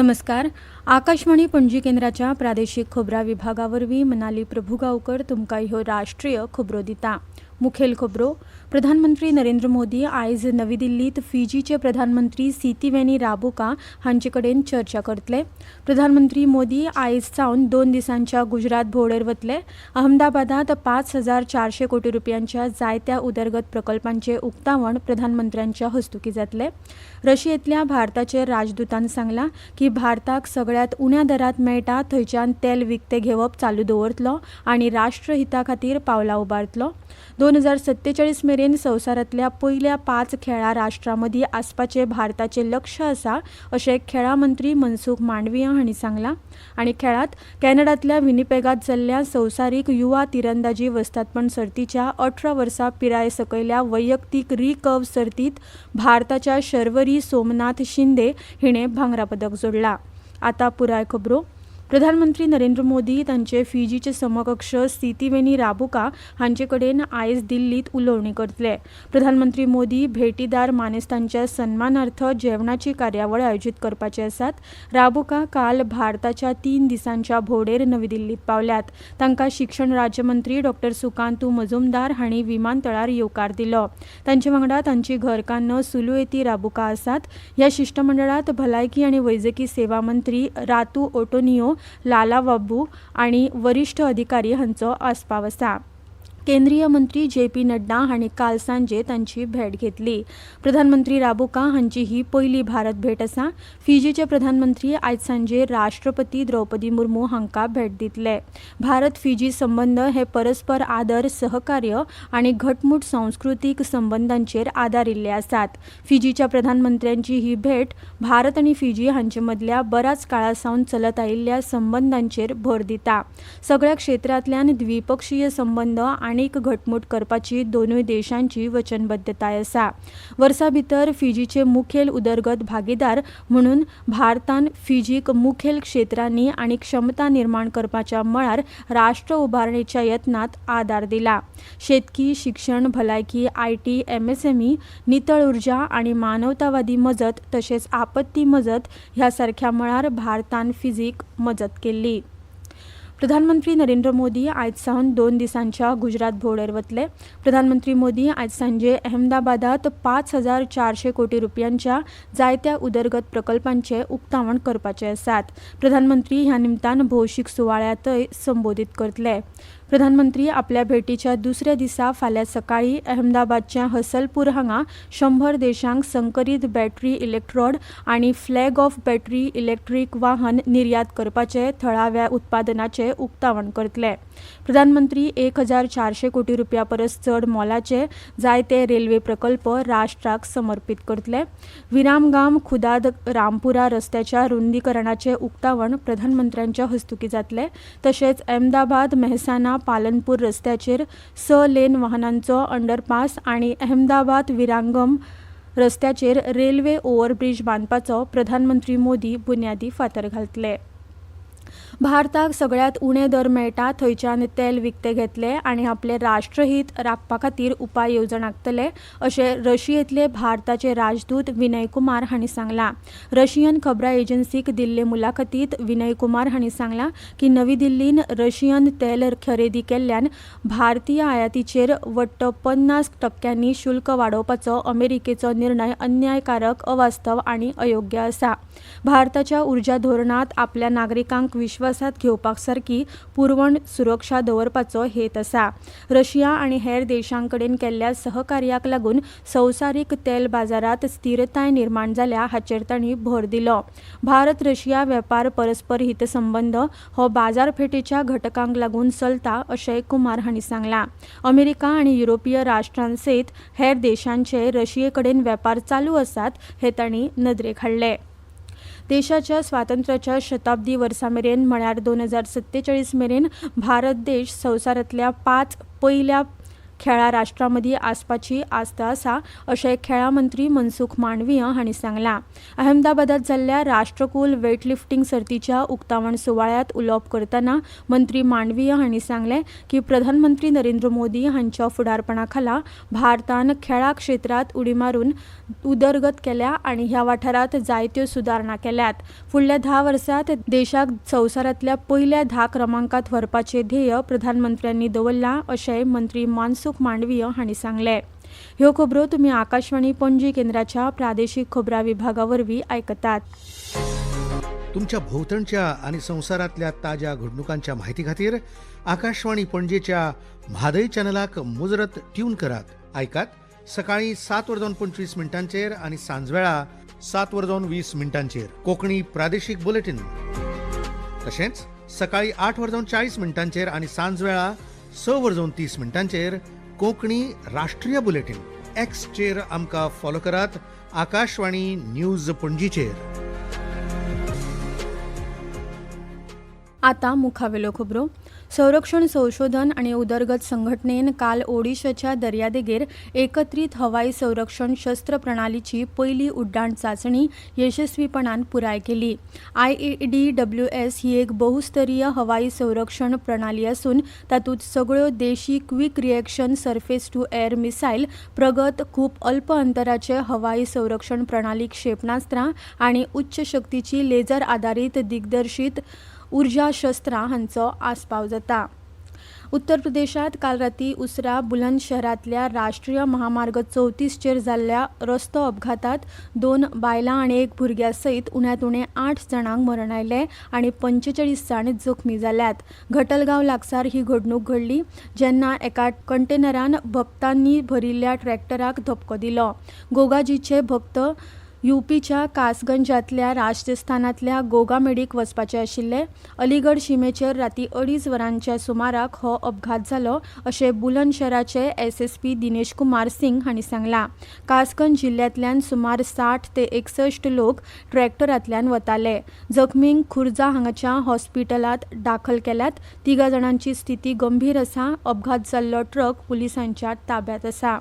नमस्कार. आकाशवाणी पणजी केंद्राच्या प्रादेशिक खबरां विभागावरवीं मनाली प्रभुगांवकर तुमकां ह्यो राष्ट्रीय खबरो दिता. मुखेल खबरो. प्रधानमंत्री नरेंद्र मोदी आयज नवी दिल्लीत फिजीचे प्रधानमंत्री सितिवेनी राबुका हांचे कडेन चर्चा करतले. प्रधानमंत्री मोदी आयज सावन 2 दिसांच्या गुजरात भोंवडेर वतले. अहमदाबादात 5,400 कोटी रुपयांच्या जायत्या उदरगत प्रकल्पांचे उक्तावण प्रधानमंत्र्यांच्या हस्तुकीं जातले. रशियेंतल्या भारताचे राजदूतान सांगलां की भारताक सगळ्यात उण्या दरात मेळटा थंयच्यान तेल विकतें घेवप चालू दवरतलो आनी राष्ट्रहिता खातीर पावलां उबारतलो. 2047 मेरेन संवसारांतल्या पयल्या 5 खेळां राष्ट्रां मदीं आसपाचें भारताचें लक्ष्य आसा अशें खेळां मंत्री मनसुख मांडविया हांणी सांगलां. आनी खेळांत कॅनडांतल्या विनिपेगांत जाल्ल्या संवसारीक युवा तिरंदाजी वस्तादपण सर्तीच्या 18 वर्सां पिराये सकयल्या वैयक्तीक रिकर्व सर्तींत भारताच्या शर्वरी सोमनाथ शिंदे हिणें भांगरा पदक जोडलां. आतां पुराय खबरो. प्रधानमंत्री नरेंद्र मोदी तांचे फिजीचे समकक्ष सितिवेनी राबुका हांचे कडेन आयज दिल्लीत उलोवणी करतले. प्रधानमंत्री मोदी भेटीदार मानेस्तांच्या सन्मानार्थ जेवणाची कार्यावळ आयोजीत करपाचे आसात. राबुका काल भारताच्या 3 दिसांच्या भोंवडेर नवी दिल्लीत पावल्यात. तांकां शिक्षण राज्यमंत्री डॉ. सुकांतू मजुमदार हांणी विमानतळार येवकार दिलो. तांचे वांगडा तांची घरकान्न सुलुएती राबुका आसात. ह्या शिष्टमंडळांत भलायकी आनी वैजकी सेवा मंत्री रातू ओटोनियो लाला बाबू आणि वरिष्ठ अधिकारी हांचो आस्पाव आसा. केंद्रीय मंत्री जे.पी. नड्डा हांणी काल सांजे तांची भेट घेतली. प्रधानमंत्री राबुका हांची ही पयली भारत भेट आसा. फिजीचे प्रधानमंत्री आयज सांजे राष्ट्रपती द्रौपदी मुर्मू हांकां भेट दितले. भारत फिजी संबंद हे परस्पर आदर, सहकार्य आनी घटमूट सांस्कृतीक संबंदांचेर आदारिल्ले आसात. फिजीच्या प्रधानमंत्र्यांची ही भेट भारत आनी फिजी हांचे मदल्या बऱ्याच काळा सावन चलत आयिल्ल्या संबंदांचेर भर दिता. सगळ्या क्षेत्रांतल्यान द्विपक्षीय संबंद आनीक घटमूट करपाची दोनूय देशांची वचनबद्धताय आसा. वर्सा भितर फिजीचे मुखेल उदरगत भागीदार म्हणून भारतान फिजीक मुखेल क्षेत्रांनी आनी क्षमता निर्माण करपाच्या मळार राष्ट्र उबारणेच्या यत्नांत आदार दिला. शेतकी, शिक्षण, भलायकी, आयटी, एमएसएमई, नितळ उर्जा आनी मानवतावादी मजत तशेंच आपत्ती मजत ह्या सारख्या मळार भारतान फिजीक मजत केल्ली. प्रधानमंत्री नरेंद्र मोदी आयज सावन 2 दिसांच्या गुजरात भोंवडेर वतले. प्रधानमंत्री मोदी आयज सांजे अहमदाबादात 5,400 कोटी रुपयांच्या जायत्या उदरगत प्रकल्पांचे उक्तावण करपाचे आसात. प्रधानमंत्री ह्या निमतान भौशीक सुवाळ्यातय संबोधीत करतले. प्रधानमंत्री आपल्या भेटीच्या दुसऱ्या दिसा फाल्यां सकाळी अहमदाबादच्या हसलपूर हांगा 100 देशांक संकरीत बॅटरी इलेक्ट्रोड आनी फ्लॅग ऑफ बॅटरी इलेक्ट्रीक वाहन निर्यात करपाचे थळाव्या उत्पादनाचे उक्तावण करतले. प्रधानमंत्री 1,400 कोटी रुपया परस चड मोलाचे जायते रेल्वे प्रकल्प राष्ट्राक समर्पीत करतले. विरामगाम खुदाद रामपुरा रस्त्याच्या रुंदीकरणाचे उक्तावण प्रधानमंत्र्यांच्या हस्तुकीं जातले. तशेंच अहमदाबाद मेहसाणा पालनपूर रस्त्याचेर 6 लेन वाहनांचो अंडरपास आनी अहमदाबाद विरांगम रस्त्याचेर रेल्वे ओव्हरब्रिज बांदपाचो प्रधानमंत्री मोदी बुन्यादी फातर घालतले. भारताक सगळ्यात उणे दर मेळटा थंयच्यान तेल विकतें घेतले आनी आपले राष्ट्रहीत राखपा खातीर उपाय येवजण आंखतले अशें रशियेंतले भारताचे राजदूत विनय कुमार हांणी सांगलां. रशियन खबरां एजन्सीक दिल्ले मुलाखतींत विनय कुमार हांणी सांगलां की नवी दिल्लीन रशियन तेल खरेदी केल्ल्यान भारतीय आयातीचेर वट्ट 50% शुल्क वाडोवपाचो अमेरिकेचो निर्णय अन्यायकारक, अवास्तव आनी अयोग्य आसा. भारताच्या उर्जा धोरणांत आपल्या नागरिकांक विश्वासात घेवपाक सारकी पुरवण सुरक्षा दवरपाचो हेत आसा. रशिया आनी हेर देशांकडेन केल्ल्या सहकार्याक लागून संवसारीक तेल बाजारात स्थिरताय निर्माण जाल्या हाचेर तांणी भर दिलो. भारत रशिया वेपार परस्पर हितसंबंद हो बाजारपेठेच्या घटकांक लागून चलता अशेंय कुमार हांणी सांगलां. अमेरिका आनी युरोपीय राष्ट्रांसयत हेर देशांचे रशिये कडेन वेपार चालू आसात हे तांणी नदरेक हाडले. देशाच्या स्वातंत्र्याच्या शताब्दी वर्सा मेरेन म्हळ्यार 2047 मेरेन भारत देश संवसारांतल्या 5 पयल्या खेळा राष्ट्रामदी आसपाची आस्त आसा अशें खेळा मंत्री मनसुख मांडवीय हांणी सांगलां. अहमदाबादात जाल्ल्या राष्ट्रकुल वेटलिफ्टिंग सर्तीच्या उक्तावण सुवाळ्यात उलोवप करतना मंत्री मांडवीय हांणी सांगलें की प्रधानमंत्री नरेंद्र मोदी हांच्या फुडारपणा खाला भारतान खेळा क्षेत्रात उडी मारून उदरगत केल्या आनी ह्या वाठारांत जायत्यो सुदारणा केल्यात. फुडल्या 10 वर्सांत देशाक संवसारांतल्या पयल्या 10 क्रमांकात व्हरपाचें ध्येय प्रधानमंत्र्यांनी दवरलां अशेंय मंत्री मनसुख मांडवीय हांणी सांगलें. ह्यो खबरो तुमी आकाशवाणी पणजी केंद्राच्या प्रादेशीक खबरां विभागा वरवीं आयकतात. तुमच्या भोवतणच्या आणि संवसारांतल्या ताज्या घडणुकांच्या म्हायती खातीर आकाशवाणी पणजेच्या म्हादय चॅनलाक मुजरत ट्यून करात. आयकात सकाळी 7:25 आणि सांजवेळा 7:20 कोंकणी प्रादेशीक बुलेटिन. तशेंच सकाळी 8:40 आणि सांजवेळा 6:30 कोंकणी राष्ट्रीय बुलेटिन. एक्सचेर आमकां फॉलो करात. आकाशवाणी न्यूज पणजीचेर. आतां मुखावेल्यो खबरो. संरक्षण संशोधन आनी उदरगत संघटनेन काल ओडिशाच्या दर्यादेगेर एकत्रीत हवाई संरक्षण शस्त्र प्रणालीची पयली उड्डाण चांचणी येसस्वीपणान पुराय केली. IADWS ही एक बहुस्तरीय हवाई संरक्षण प्रणाली असून तातूंत सगळ्यो देशी quick reaction surface to air missile, प्रगत खूप अल्प अंतराचे हवाई संरक्षण प्रणाली क्षेपणास्त्रां आनी उच्च शक्तीची लेजर आधारीत दिग्दर्शीत उर्जा शस्त्रां हांचो आस्पाव जाता. उत्तर प्रदेशात काल राती उसरा बुलंदशहरांतल्या राष्ट्रीय महामार्ग 34 जाल्ल्या रस्तो अपघातात 2 बायलां आनी 1 भुरग्या सयत उण्यात उणे 8 जाणांक मरण आयलें आनी 45 जाण जखमी जाल्यात. घटलगांव लागसार ही घडणूक घडली जेन्ना एका कंटेनरान भक्तांनी भरिल्ल्या ट्रॅक्टराक धपको दिलो. गोगाजीचे भक्त यूपीच्या कासगंजांतल्या राजस्थानांतल्या गोगामेडीक वचपाचे आशिल्ले. अलीगड शिमेचेर राती 2:30 वरांच्या सुमाराक हो अपघात जालो अशें बुलंदशहराचे SSP दिनेश कुमार सिंग हांणी सांगलां. कासगंज जिल्ल्यांतल्यान सुमार 60 ते 61 लोक ट्रॅक्टरांतल्यान वताले. जखमींक खुर्जा हांगाच्या हॉस्पिटलांत दाखल केल्यात. 3 जाणांची स्थिती गंभीर आसा. अपघात जाल्लो ट्रक पुलिसांच्या ताब्यांत आसा.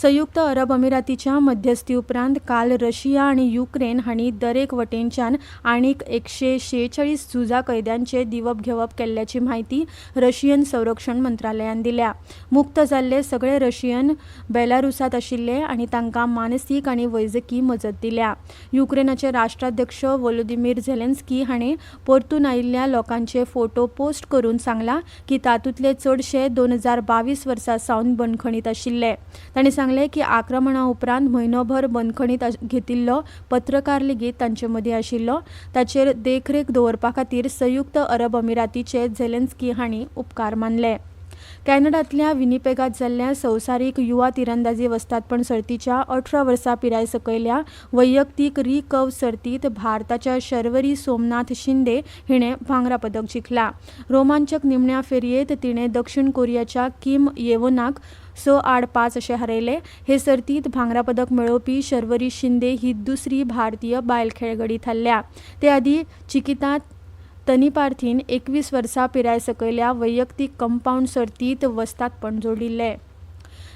संयुक्त अरब अमिरातीच्या मध्यस्थी उपरांत काल रशिया आनी युक्रेन हांणी दरेक वटेनच्यान आनीक 146 झुजा कैद्यांचे दिवप घेवप केल्ल्याची म्हायती रशियन संरक्षण मंत्रालयान दिल्या. मुक्त जाल्ले सगळे रशियन बेलारुसांत आशिल्ले आनी तांकां मानसीक आनी वैजकी मजत दिल्या. युक्रेनाचे राष्ट्राध्यक्ष व्लोदिमीर झेलेन्स्की हाणें परतून आयिल्ल्या लोकांचे फोटो पोस्ट करून सांगलां की तातूंतले चडशे 2022 वर्सा सावन बंदखणीत आशिल्ले. तांणी सांगले की आक्रमणा उपरांत म्हयनोभर बंदखणीत घेतिल्लो पत्रकार लेगीत तांचे मदीं आशिल्लो. ताचेर देखरेख दवरपा खातीर संयुक्त अरब अमिरातीचे झेलेन्स्की हांणी उपकार मानले. कॅनडांतल्या विनिपेगात जाल्ल्या संवसारीक युवा तिरंदाजी वस्तादपण सर्तीच्या 18 वर्सां पिराय सकयल्या वैयक्तीक रिकर्व सर्तीत भारताच्या शर्वरी सोमनाथ शिंदे हिणें भांगरा पदक जिखलां. रोमांचक निमण्या फेरयेंत तिणें दक्षिण कोरियाच्या किम येवोनाक 6-5 अशें हारयले. हे सर्तीत भांगरा पदक मेळोवपी शर्वरी शिंदे ही दुसरी भारतीय बायल खेळगडी थारल्या. ते आदी चिकिता तनीपार्थीन 21 वर्सां पिराय सकयल्या वैयक्तीक कंपाऊंड सर्तीत वस्तादपण जोडिल्लें.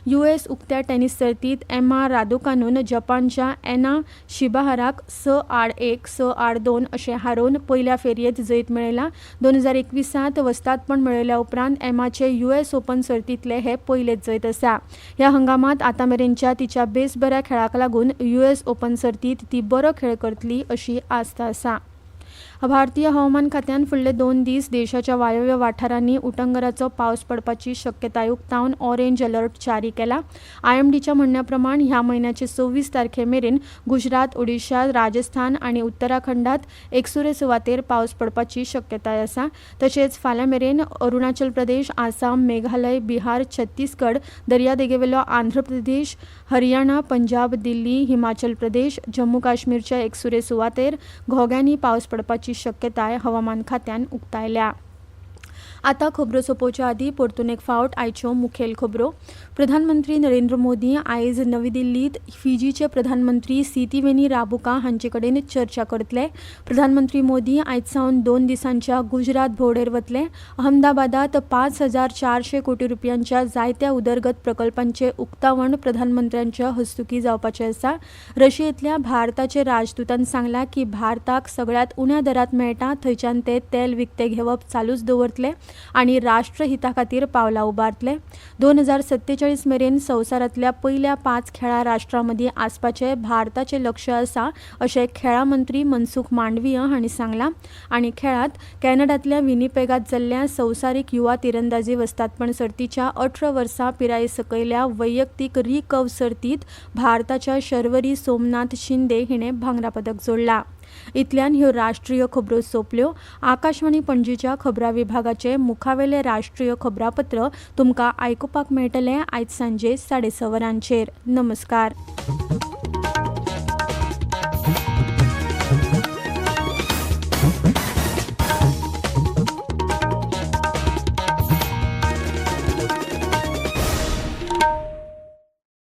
US उक्त्या टेनिस सर्तीत एमा रादुकानून जपानच्या एना शिबाहाराक 6-1, 6-2 अशें हारोवन पयल्या फेरयेंत जैत मेळयलां. 2021 वस्तादपण मेळयल्या उपरांत एमाचे US ओपन सर्तींतले हे पयलेच जैत आसा. ह्या हंगामात आतां मेरेनच्या तिच्या बेस बऱ्या खेळाक लागून US ओपन सर्तीत ती बरो खेळ करतली अशी आस्त आसा. भारतीय हवामान खात्यान फुडले 2 दीस देशाच्या वायव्य वाठारांनी उटंगराचो पावस पडपाची शक्यताय उक्तावन ऑरेंज अलर्ट जारी केला. IMDच्या म्हणण्या प्रमाण ह्या म्हयन्याचे 26 तारखे मेरेन गुजरात, ओडिशा, राजस्थान आनी उत्तराखंडात एकसुरे सुवातेर पावस पडपाची शक्यताय आसा. तशेंच फाल्यां मेरेन अरुणाचल प्रदेश, आसाम, मेघालय, बिहार, छत्तीसगड, दर्यादेगेवेलो आंध्र प्रदेश, हरियाणा, पंजाब, दिल्ली, हिमाचल प्रदेश, जम्मू काश्मीरच्या एकसुरे सुवातेर घोग्यांनी पावस पडपाची शक्यताय हवामान खात्यान उक्तायल्या. आता खबरो सोपोवच्या आदी परतून एक फावट आयच्यो मुखेल खबरो. प्रधानमंत्री नरेंद्र मोदी आयज नवी दिल्लीत फिजीचे प्रधानमंत्री सितिवेनी राबुका हांचे कडेन चर्चा करतले. प्रधानमंत्री मोदी आयज सावन 2 दिसांच्या गुजरात भोंवडेर वतले. अहमदाबादात 5,400 कोटी रुपयांच्या जायत्या उदरगत प्रकल्पांचे उक्तावण प्रधानमंत्र्यांच्या हस्तुकीं जावपाचें आसा. रशियेंतल्या भारताचे राजदूतान सांगलां की भारताक सगळ्यात उण्या दरात मेळटा थंयच्यान ते तेल विकतें घेवप चालूच दवरतले आनी राष्ट्रहिता खातीर पावलां उबारतले. 2047 मेरेन संवसारांतल्या पयल्या 5 खेळां राष्ट्रां मदीं आसपाचें भारताचें लक्ष्य आसा अशें खेळां मंत्री मनसुख मांडवीय हांणी सांगलां. आनी खेळांत कॅनडांतल्या विनिपेगात जाल्ल्या संवसारीक युवा तिरंदाजी वस्तादपण सर्तीच्या 18 वर्सां पिराये सकयल्या वैयक्तीक रिकर्व सर्तींत भारताच्या शर्वरी सोमनाथ शिंदे हिणें भांगरा पदक जोडलां. इतल्यान ह्यो राष्ट्रीय खबरो सोंपल्यो. आकाशवाणी पणजीच्या खबरां विभागाचें मुखावेलें राष्ट्रीय खबरापत्र तुमकां आयकुपाक मेळटलें आयज सांजे 6:30 वरांचेर. नमस्कार.